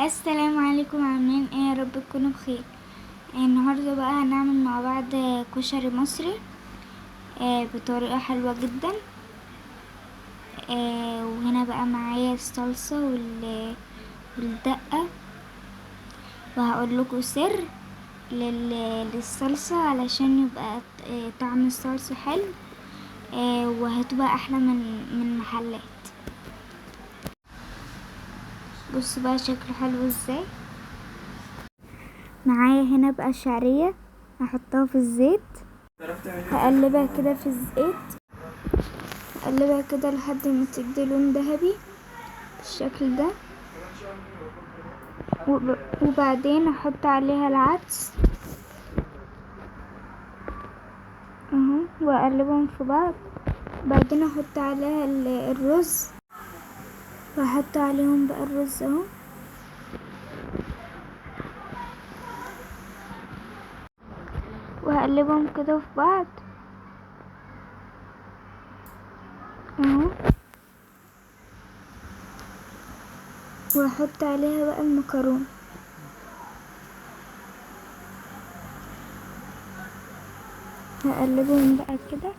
السلام عليكم، عاملين ايه؟ يا رب تكونوا بخير. النهارده بقى هنعمل مع بعض كشري مصري بطريقه حلوه جدا. وهنا بقى معايا الصلصه والدقه، وهقول لكم سر للصلصه علشان يبقى طعم الصلصه حلو، وهتبقى احلى من محلات. بصوا بقى شكله حلو ازاي. معايا هنا بقى الشعرية، هحطها في الزيت، هقلبها كده في الزيت، هقلبها كده لحد ما تدي لون ذهبي بالشكل ده. وبعدين احط عليها العدس اهو واقلبهم في بعض. بعدين احط عليها الرز، واحط عليهم بقى الرز اهو، وهقلبهم كده في بعض اهو، واحط عليها بقى المكرونه، هقلبهم بقى كده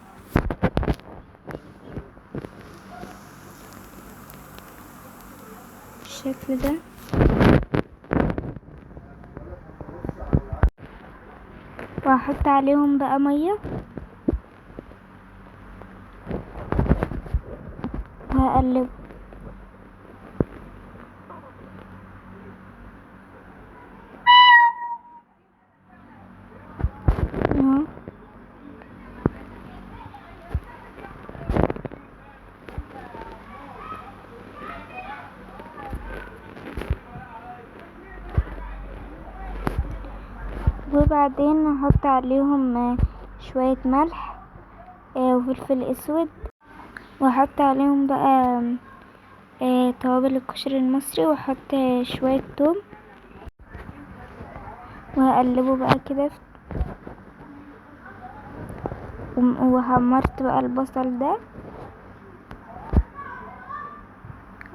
بالشكل ده. وهحط عليهم بقى ميه وهقلب اهو. وبعدين نحط عليهم شوية ملح وفلفل اسود، واحط عليهم بقى توابل الكشري المصري، واحط شوية توم، وهقلبه بقى كده وحمرت بقى البصل ده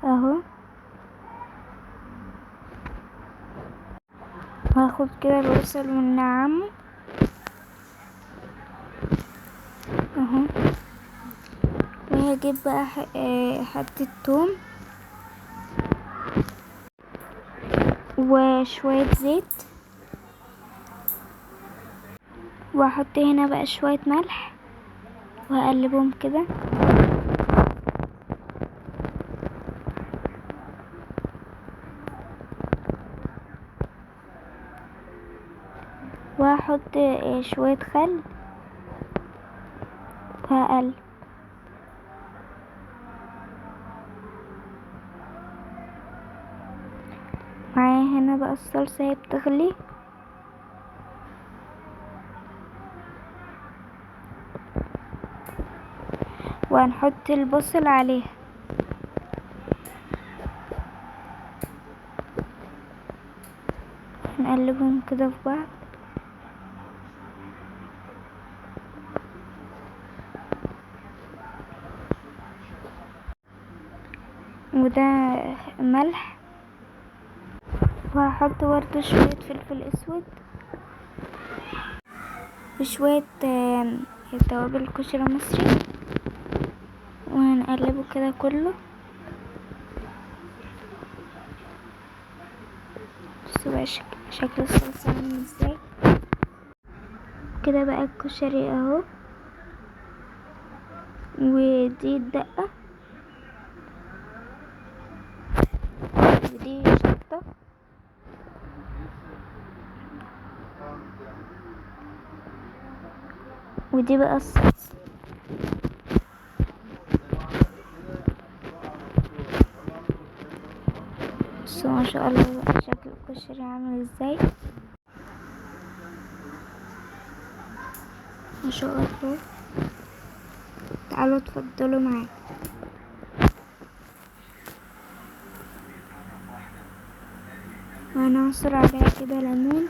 اهو. وهاخد كده البصل وننعمه اهو. وهجيب بقى حتة توم وشوية زيت، واحط هنا بقى شوية ملح، وهقلبهم كده. وهحط شوية خل، وهقلب. معايا هنا بقى الصلصة هي بتغلي، وهنحط البصل عليها، نقلبهم كده في بعض. وده ملح، وهحط برضه شوية فلفل اسود، وشوية توابل الكشري المصري، وهنقلبه كده كله. بصوا بقى شكل الصلصة عامل ازاي كده. بقى الكشري اهو، ودي الدقة، ودي شطة، ودي بقى الصلصة. بصوا ما شاء الله بقى شكل الكشري عامل ازاي، ما شاء الله. تعالوا اتفضلوا معايا. وهنعصر عليها كده ليمون